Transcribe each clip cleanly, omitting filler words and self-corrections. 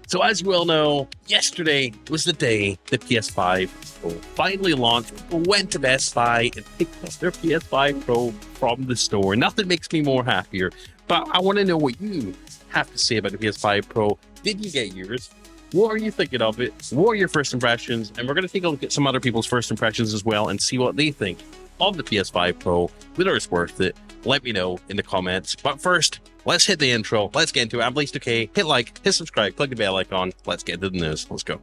So as you all know, yesterday was the day the PS5 Pro finally launched. People went to Best Buy and picked up their PS5 Pro from the store. Nothing makes me more happier, but I want to know what you have to say about the PS5 Pro. Did you get yours? What are you thinking of it? What are your first impressions? And we're going to take a look at some other people's first impressions as well and see what they think of the PS5 Pro, whether it's worth it. Let me know in the comments. But first, let's hit the intro. Let's get into it. I'm Blaze2K. Hit like, hit subscribe, click the bell icon. Let's get into the news. Let's go.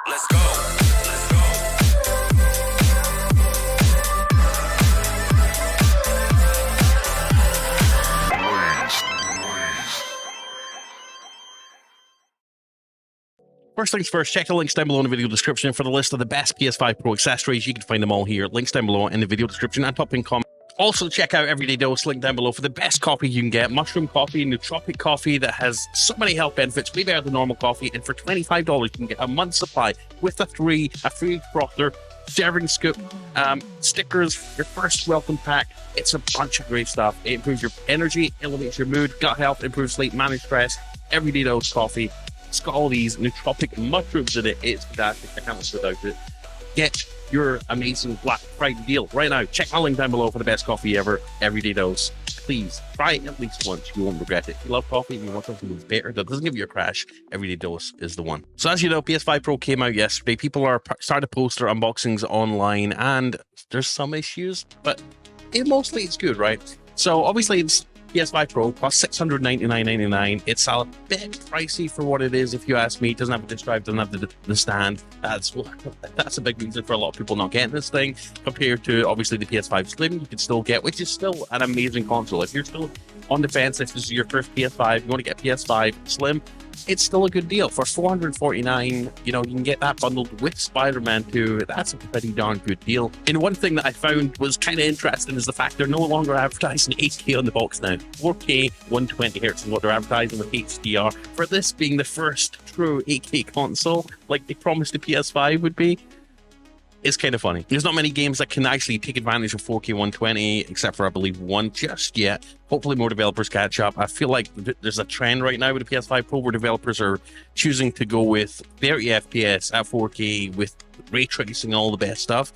Let's go. First things first, check the links down below in the video description for the list of the best PS5 Pro accessories. You can find them all here. Links down below in the video description and top in comment. Also, check out Everyday Dose, link down below for the best coffee you can get. Mushroom coffee, nootropic coffee that has so many health benefits, way better than normal coffee. And for $25, you can get a month's supply with a free frother, serving scoop, stickers, your first welcome pack. It's a bunch of great stuff. It improves your energy, elevates your mood, gut health, improves sleep, manage stress. Everyday Dose coffee. It's got all these nootropic mushrooms in it. It's fantastic. I can't live without it. Get your amazing Black Friday deal right now. Check my link down below for the best coffee ever. Everyday Dose. Please try it at least once. You won't regret it. If you love coffee and you want something better that doesn't give you a crash, Everyday Dose is the one. So as you know, PS5 Pro came out yesterday. People are starting to post their unboxings online, and there's some issues, but mostly it's good, right? So obviously it's PS5 Pro costs $699.99. It's a bit pricey for what it is, if you ask me. It doesn't have a disc drive, doesn't have the stand. That's a big reason for a lot of people not getting this thing, compared to obviously the PS5 Slim you can still get, which is still an amazing console. If you're still on the fence, if this is your first PS5, you want to get PS5 Slim, it's still a good deal. For $449, you can get that bundled with Spider-Man 2. That's a pretty darn good deal. And one thing that I found was kind of interesting is the fact they're no longer advertising 8K on the box now. 4K 120 Hz is what they're advertising with HDR. For this being the first true 8K console, like they promised the PS5 would be, it's kind of funny. There's not many games that can actually take advantage of 4K 120, except for, I believe, one just yet. Hopefully more developers catch up. I feel like there's a trend right now with the PS5 Pro where developers are choosing to go with 30 FPS at 4K with ray tracing and all the best stuff.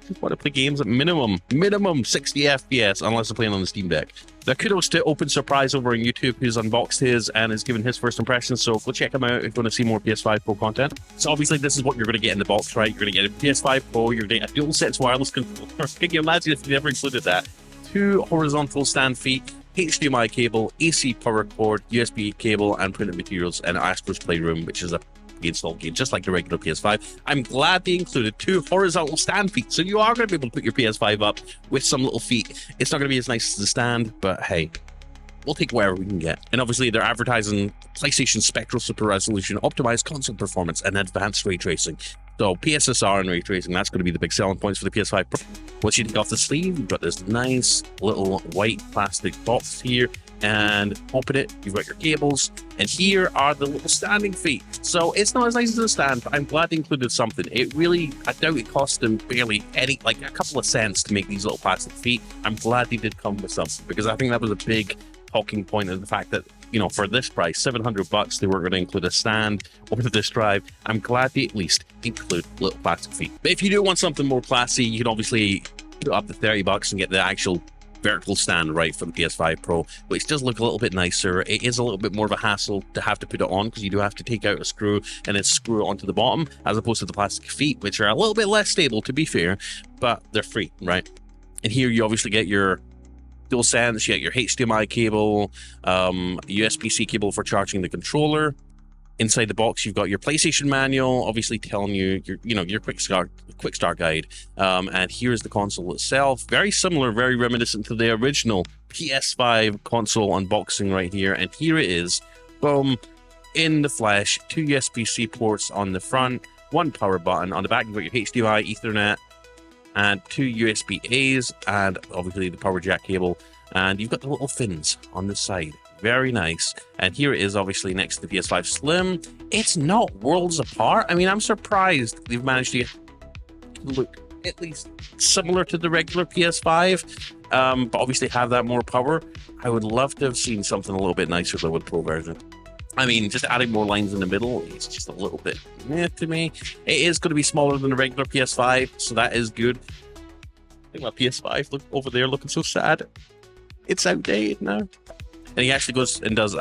I just want to play games at minimum 60 FPS, unless I'm playing on the Steam Deck. Now, kudos to Open Surprise over on YouTube, who's unboxed his and has given his first impressions, so go check him out if you want to see more PS5 Pro content. So obviously this is what you're going to get in the box, right? You're going to get a PS5 Pro, you're going to get a DualSense wireless controller. Can you imagine if they never included that? 2 horizontal stand feet, HDMI cable, AC power cord, USB cable, and printed materials, and Astro's Playroom, which is a installed game just like the regular PS5. I'm glad they included 2 horizontal stand feet, so you are going to be able to put your PS5 up with some little feet. It's not going to be as nice as the stand, but hey, we'll take whatever we can get. And obviously they're advertising PlayStation Spectral Super Resolution, optimized console performance, and advanced ray tracing. So PSSR and ray tracing, that's going to be the big selling points for the PS5 Pro. Once you take off the sleeve, you've got this nice little white plastic box here, and open it, you've got your cables, and here are the little standing feet. So it's not as nice as a stand, but I'm glad they included something. It really, I doubt it cost them barely any, like a couple of cents to make these little plastic feet. I'm glad they did come with something, because I think that was a big talking point of the fact that, for this price, $700, they were going to include a stand or the disc drive. I'm glad they at least include little plastic feet. But if you do want something more classy, you can obviously put up to $30 and get the actual vertical stand right for the PS5 Pro, which does look a little bit nicer. It is a little bit more of a hassle to have to put it on, because you do have to take out a screw and then screw it onto the bottom, as opposed to the plastic feet, which are a little bit less stable, to be fair, but they're free, right? And here you obviously get your DualSense, you get your HDMI cable, USB-C cable for charging the controller. Inside the box, you've got your PlayStation manual, obviously telling you your quick start guide. And here's the console itself. Very similar, very reminiscent to the original PS5 console unboxing right here. And here it is, boom, in the flesh. 2 USB-C ports on the front, 1 power button. On the back, you've got your HDMI, Ethernet, and 2 USB-As, and obviously the power jack cable. And you've got the little fins on the side. Very nice. And here it is, obviously next to the PS5 Slim. It's not worlds apart. I mean, I'm surprised they've managed to look at least similar to the regular PS5, but obviously have that more power. I would love to have seen something a little bit nicer than with Pro version. I mean, just adding more lines in the middle is just a little bit to me. It is going to be smaller than a regular PS5, so that is good. I think my PS5 look over there looking so sad. It's outdated now. And he actually goes and does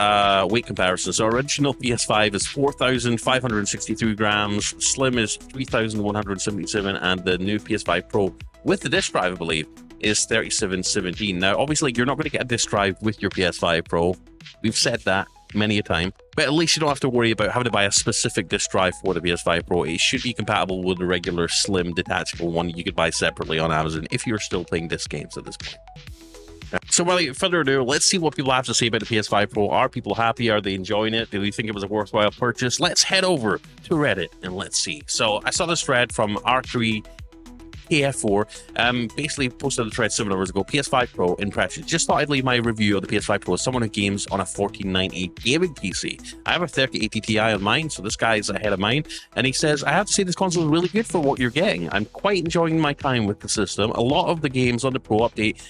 weight comparison. So original PS5 is 4,563 grams, Slim is 3,177, and the new PS5 Pro with the disc drive, I believe, is 3,717. Now, obviously, you're not going to get a disc drive with your PS5 Pro. We've said that many a time, but at least you don't have to worry about having to buy a specific disc drive for the PS5 Pro. It should be compatible with the regular slim detachable one you could buy separately on Amazon if you're still playing disc games at this point. So without further ado, let's see what people have to say about the PS5 Pro. Are people happy? Are they enjoying it? Do they think it was a worthwhile purchase? Let's head over to Reddit and let's see. So I saw this thread from R3 KF4, basically posted the thread 7 hours ago. PS5 Pro impressions. Just thought I'd leave my review of the PS5 Pro as someone who games on a 1490 gaming PC. I have a 3080 Ti on mine, so this guy's ahead of mine. And he says, I have to say this console is really good for what you're getting. I'm quite enjoying my time with the system. A lot of the games on the Pro update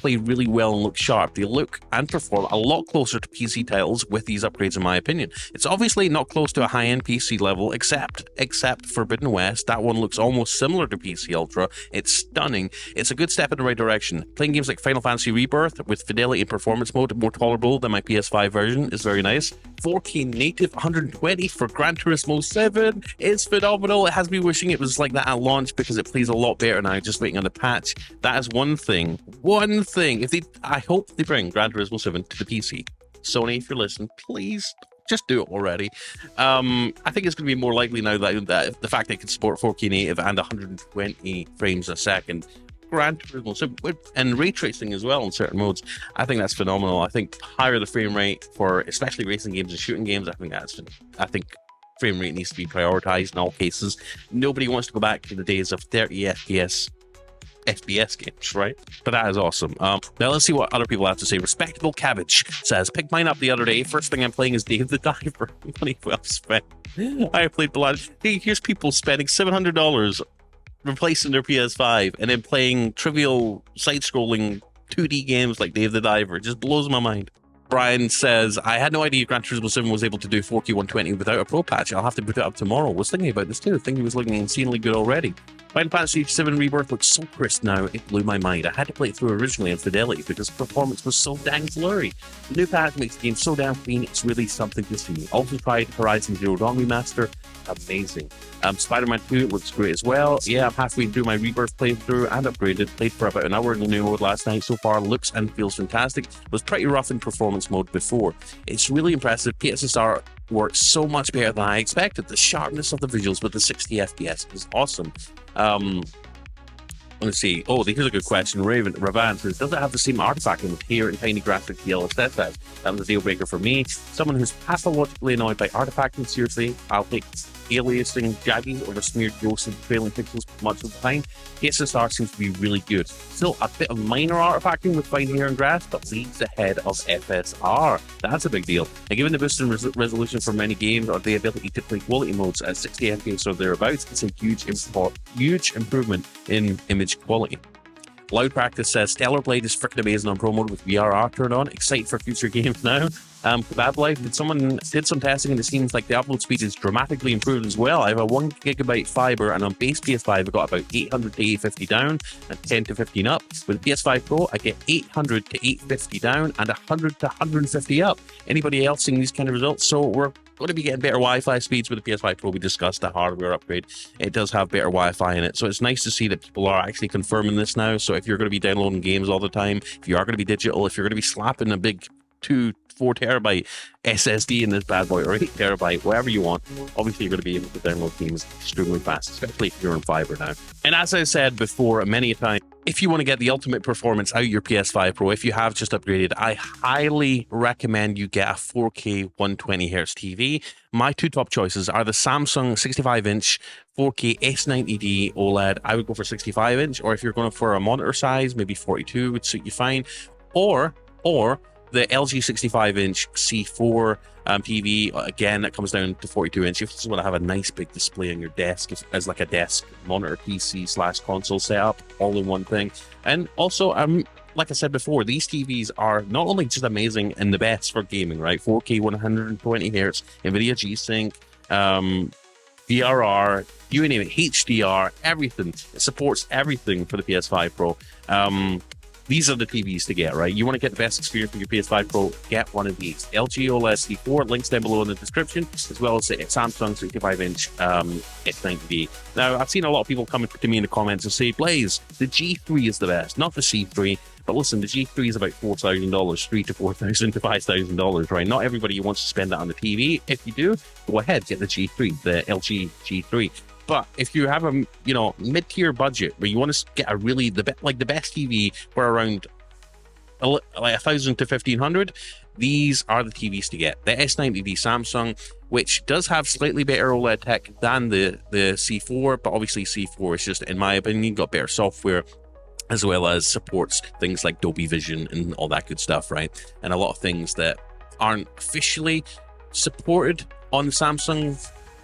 play really well and look sharp. They look and perform a lot closer to PC titles with these upgrades, in my opinion. It's obviously not close to a high-end PC level, except Forbidden West. That one looks almost similar to PC Ultra. It's stunning. It's a good step in the right direction. Playing games like Final Fantasy Rebirth with fidelity and performance mode more tolerable than my PS5 version is very nice. 4K native 120 for Gran Turismo 7 is phenomenal. It has me wishing it was like that at launch because it plays a lot better now, just waiting on the patch. That is one thing. I hope they bring Gran Turismo 7 to the PC. Sony, if you're listening, please just do it already. I think it's going to be more likely now that the fact that it can support 4K native and 120 frames a second. Gran Turismo 7 and ray tracing as well in certain modes. I think that's phenomenal. I think higher the frame rate for especially racing games and shooting games, I think frame rate needs to be prioritized in all cases. Nobody wants to go back to the days of 30 FPS games, right? But that is awesome. Now let's see what other people have to say. Respectable Cabbage says, picked mine up the other day. First thing I'm playing is Dave the Diver. Money well spent. I played Blood. Hey, here's people spending $700 replacing their PS5 and then playing trivial side-scrolling 2D games like Dave the Diver. It just blows my mind. Brian says, I had no idea Gran Turismo 7 was able to do 4K 120 without a Pro patch. I'll have to boot it up tomorrow. Was thinking about this too. I think it was looking insanely good already. Final Fantasy 7 Rebirth looks so crisp now, it blew my mind. I had to play it through originally in fidelity because performance was so dang blurry. The new patch makes the game so damn clean, it's really something to see. Also tried Horizon Zero Dawn Remaster, amazing. Spider-Man 2 looks great as well. Yeah, I'm halfway through my Rebirth playthrough and upgraded. Played for about an hour in the new mode last night. So far, looks and feels fantastic. Was pretty rough in performance mode before. It's really impressive. PSSR works so much better than I expected. The sharpness of the visuals with the 60 FPS is awesome. Let's see. Oh, here's a good question. Ravan says, does it have the same artifacting with hair and tiny graphic DLSS? That was a deal breaker for me. Someone who's pathologically annoyed by artifacting, seriously, I'll take aliasing jaggy over smeared ghosts and trailing pixels much of the time. PSSR seems to be really good. Still a bit of minor artifacting with fine hair and grass, but leagues ahead of FSR. That's a big deal. And given the boost in resolution for many games or the ability to play quality modes at 60 FPS or thereabouts, it's a huge improvement in image quality. Loud Practice says, Stellar Blade is freaking amazing on Pro mode with VRR turned on. Excited for future games now. Bad Life, someone did some testing and it seems like the upload speed is dramatically improved as well. I have a 1 gigabyte fiber and on base PS5 I got about 800 to 850 down and 10 to 15 up. With PS5 Pro I get 800 to 850 down and 100 to 150 up. Anybody else seeing these kind of results? So we're going to be getting better Wi-Fi speeds with the PS5 Pro. We discussed the hardware upgrade. It does have better Wi-Fi in it. So it's nice to see that people are actually confirming this now. So if you're going to be downloading games all the time, if you are going to be digital, if you're going to be slapping a big 4 terabyte SSD in this bad boy or 8 terabyte, whatever you want, obviously you're going to be able to download games extremely fast, especially if you're on fiber now. And as I said before many a time, if you want to get the ultimate performance out your PS5 Pro, if you have just upgraded, I highly recommend you get a 4K 120Hz TV. My two top choices are the Samsung 65-inch 4K S90D OLED. I would go for 65-inch, or if you're going for a monitor size, maybe 42 would suit you fine. Or The LG 65-inch C4 TV, again, that comes down to 42-inch. If you just want to have a nice big display on your desk as like a desk monitor PC slash console setup, all in one thing. And also, like I said before, these TVs are not only just amazing and the best for gaming, right? 4K 120 hertz, NVIDIA G-Sync, VRR, you name it, HDR, everything. It supports everything for the PS5 Pro. These are the TVs to get, right? You want to get the best experience with your PS5 Pro, get one of these. LG OLED C4, links down below in the description, as well as the Samsung 65-inch S90D. Now, I've seen a lot of people coming to me in the comments and say, Blaze, the G3 is the best, not the C3. But listen, the G3 is about $4,000, $3,000 to $4,000 to $5,000, right? Not everybody wants to spend that on the TV. If you do, go ahead, get the G3, the LG G3. But if you have a mid-tier budget where you want to get a really the best TV for around like $1,000 to $1,500, these are the TVs to get. The S90D Samsung, which does have slightly better OLED tech than the C4, but obviously C4 is just, in my opinion, got better software, as well as supports things like Dolby Vision and all that good stuff, right? And a lot of things that aren't officially supported on the Samsung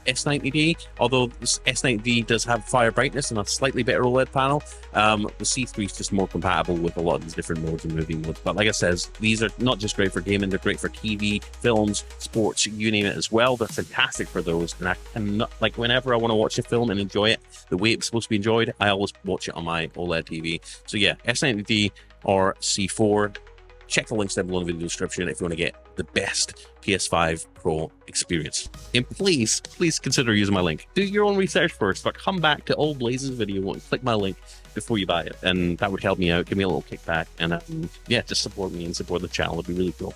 S90D, although this S90D does have fire brightness and a slightly better OLED panel. The C3 is just more compatible with a lot of these different modes and movie modes. But like I says, these are not just great for gaming, they're great for TV, films, sports, you name it as well. They're fantastic for those. And I cannot, like, whenever I want to watch a film and enjoy it the way it's supposed to be enjoyed, I always watch it on my OLED TV. So yeah, S90D or C4. Check the links down below in the video description if you want to get the best PS5 Pro experience. And please consider using my link. Do your own research first, but come back to old Blaze's video and click my link before you buy it. And that would help me out, give me a little kickback. And yeah, just support me and support the channel. It'd be really cool.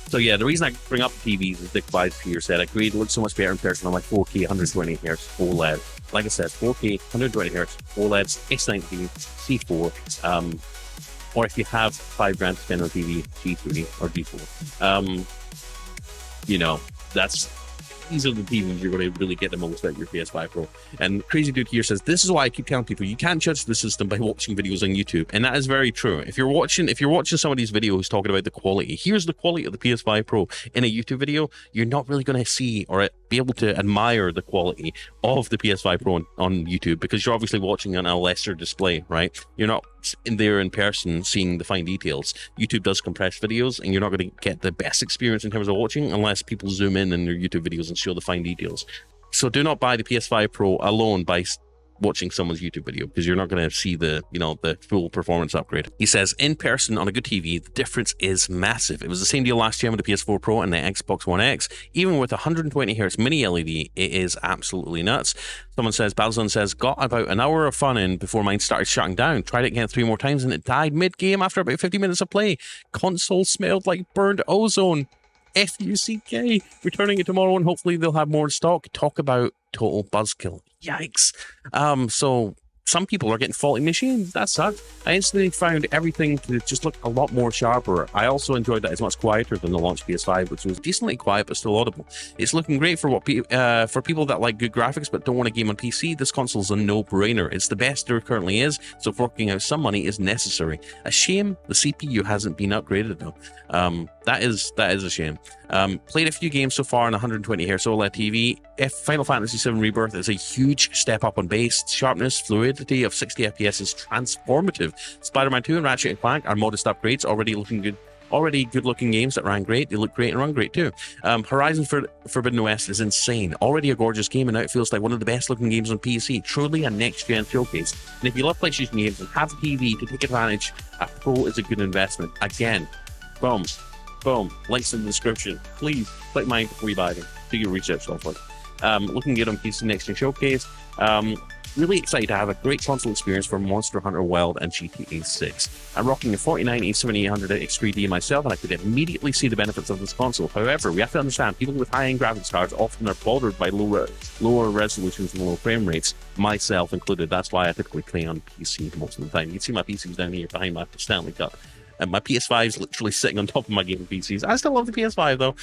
So yeah, the reason I bring up the TVs is Dick Vibes Peter said, I agree, it looks so much better in person on my 4K 120 Hz OLED. Like I said, 4K 120 Hz OLEDs, S90, C4, or if you have $5 grand to spend on TV, G3 or G4. These are the TVs you're going to really get the most out of your PS5 Pro. And Crazy Dude here says, this is why I keep telling people you can't judge the system by watching videos on YouTube. And that is very true. If you're watching some of these videos talking about the quality, here's the quality of the PS5 Pro in a YouTube video, you're not really going to see or be able to admire the quality of the PS5 Pro on YouTube, because you're obviously watching on a lesser display, right? You're not in there in person seeing the fine details. YouTube does compress videos, and you're not going to get the best experience in terms of watching unless people zoom in their YouTube videos and show the fine details. So do not buy the PS5 Pro alone by watching someone's YouTube video, because you're not going to see the full performance upgrade. He says, in person on a good TV, the difference is massive. It was the same deal last year with the PS4 Pro and the Xbox One X. Even with 120 Hz mini LED, it is absolutely nuts. Someone says, Balzon says, got about an hour of fun in before mine started shutting down. Tried it again 3 more times and it died mid-game after about 50 minutes of play. Console smelled like burned ozone. FUCK. Returning it tomorrow and hopefully they'll have more in stock. Talk about total buzzkill. Yikes. So some people are getting faulty machines. That sucks. I instantly found everything to just look a lot more sharper. I also enjoyed that it's much quieter than the launch PS5, which was decently quiet but still audible. It's looking great for for people that like good graphics but don't want to game on PC. This console's a no-brainer. It's the best there currently is, so forking out some money is necessary. A shame the CPU hasn't been upgraded though. That is a shame. Played a few games so far on 120 Hz OLED TV. If Final Fantasy VII Rebirth is a huge step up on bass, sharpness, fluidity of 60 FPS is transformative. Spider-Man 2 and Ratchet & Clank are modest upgrades, already good looking games that ran great. They look great and run great too. Horizon Forbidden West is insane. Already a gorgeous game, and now it feels like one of the best looking games on PC. Truly a next gen showcase. And if you love PlayStation games and have a TV to take advantage, a Pro is a good investment. Again, boom, links in the description. Please click mine before you buy them. Do your research stuff. Looking good on PC next gen showcase. Really excited to have a great console experience for Monster Hunter World and GTA 6. I'm rocking a 4090 7800 X3D myself, and I could immediately see the benefits of this console. However, we have to understand, people with high-end graphics cards often are bothered by lower resolutions and lower frame rates, myself included. That's why I typically play on PC most of the time. You can see my PC's down here behind my Stanley Cup. And my PS5 is literally sitting on top of my gaming PCs. I still love the PS5 though.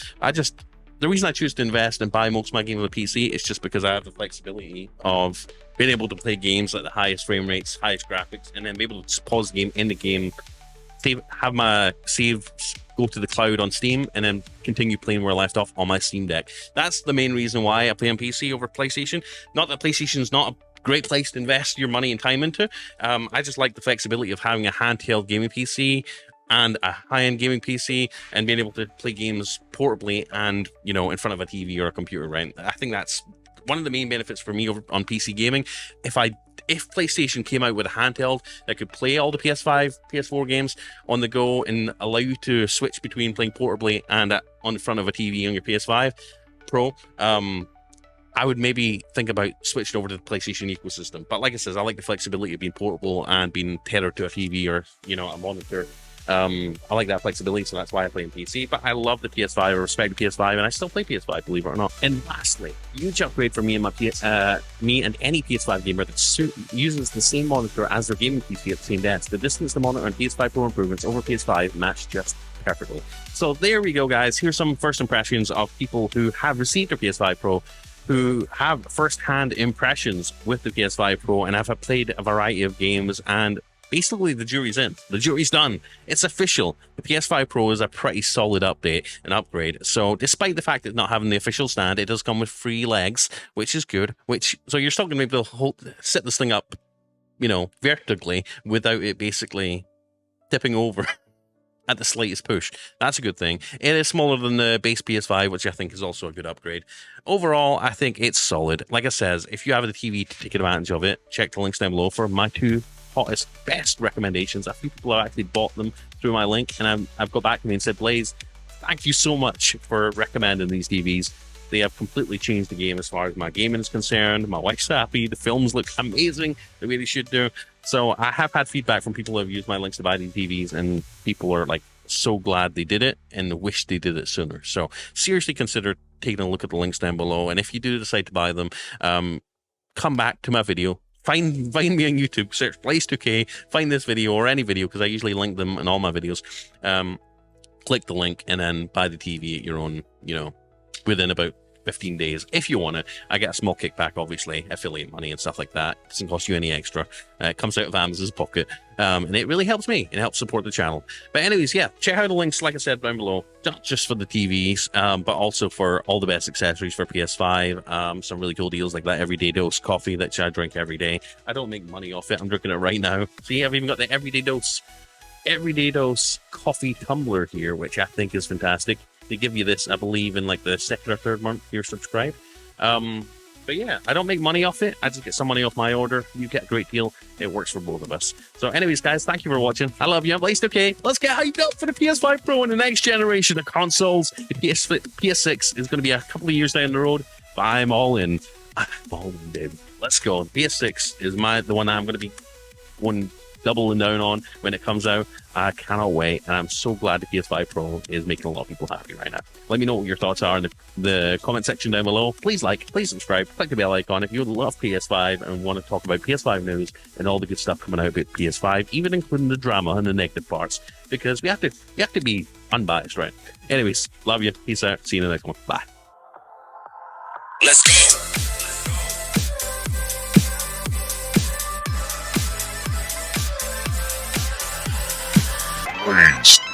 The reason I choose to invest and buy most of my games on the PC is just because I have the flexibility of being able to play games at the highest frame rates, highest graphics, and then be able to pause the game in the game, have my save go to the cloud on Steam, and then continue playing where I left off on my Steam Deck. That's the main reason why I play on PC over PlayStation. Not that PlayStation's not a great place to invest your money and time into. I just like the flexibility of having a handheld gaming PC and a high-end gaming PC and being able to play games portably and, you know, in front of a TV or a computer, right? I think that's one of the main benefits for me over on PC gaming. If PlayStation came out with a handheld that could play all the PS5, PS4 games on the go and allow you to switch between playing portably and on front of a TV on your PS5 Pro, I would maybe think about switching over to the PlayStation ecosystem. But like I said, I like the flexibility of being portable and being tethered to a TV or, you know, a monitor. I like that flexibility, so that's why I play on PC. But I love the PS5, I respect the PS5, and I still play PS5, believe it or not. And lastly, huge upgrade for me and me and any PS5 gamer that uses the same monitor as their gaming PC at the same desk. The distance to monitor and PS5 Pro improvements over PS5 match just perfectly. So there we go, guys. Here's some first impressions of people who have received their PS5 Pro, who have first-hand impressions with the PS5 Pro and have played a variety of games, and basically the jury's in. The jury's done. It's official. The PS5 Pro is a pretty solid update and upgrade. So despite the fact that not having the official stand, it does come with 3 legs, which is good. So you're still going to be able to set this thing up, you know, vertically without it basically tipping over at the slightest push. That's a good thing. It is smaller than the base PS5, which I think is also a good upgrade. Overall, I think it's solid. Like I says, if you have the TV to take advantage of it, check the links down below for my 2 hottest, best recommendations. A few people have actually bought them through my link, and I've got back to me and said, Blaze, thank you so much for recommending these TVs. They have completely changed the game as far as my gaming is concerned. My wife's happy. The films look amazing the way they should do. So I have had feedback from people who have used my links to buy these TVs, and people are like so glad they did it and wish they did it sooner. So seriously consider taking a look at the links down below. And if you do decide to buy them, come back to my video. Find me on YouTube, search Blaze2K, find this video or any video, because I usually link them in all my videos. Click the link and then buy the TV at your own, you know, within about 15 days if you want it. I get a small kickback, obviously, affiliate money and stuff like that. It doesn't cost you any extra. It comes out of Amazon's pocket, and it really helps me. It helps support the channel. But anyways, yeah, check out the links, like I said, down below, not just for the TVs, but also for all the best accessories for PS5. Some really cool deals like that Everyday Dose coffee that I drink every day. I don't make money off it. I'm drinking it right now. See, I've even got the Everyday Dose coffee tumbler here, which I think is fantastic. They give you this, I believe, in like the 2nd or 3rd month you're subscribed. But yeah, I don't make money off it. I just get some money off my order. You get a great deal. It works for both of us. So anyways, guys, thank you for watching. I love you. I'm Blaze2K. Let's get hyped up for the PS5 Pro and the next generation of consoles. The PS6 is going to be a couple of years down the road, but I'm all in. I'm all in, babe. Let's go. PS6 is the one I'm going to be doubling down on when it comes out. I cannot wait, and I'm so glad the PS5 Pro is making a lot of people happy right now. Let me know what your thoughts are in the comment section down below. Please like, please subscribe, click the bell icon if you love PS5 and want to talk about PS5 news and all the good stuff coming out about PS5, even including the drama and the negative parts, because we have to be unbiased, right? Anyways, love you. Peace out. See you in the next one. Bye. Let's go. Blaze.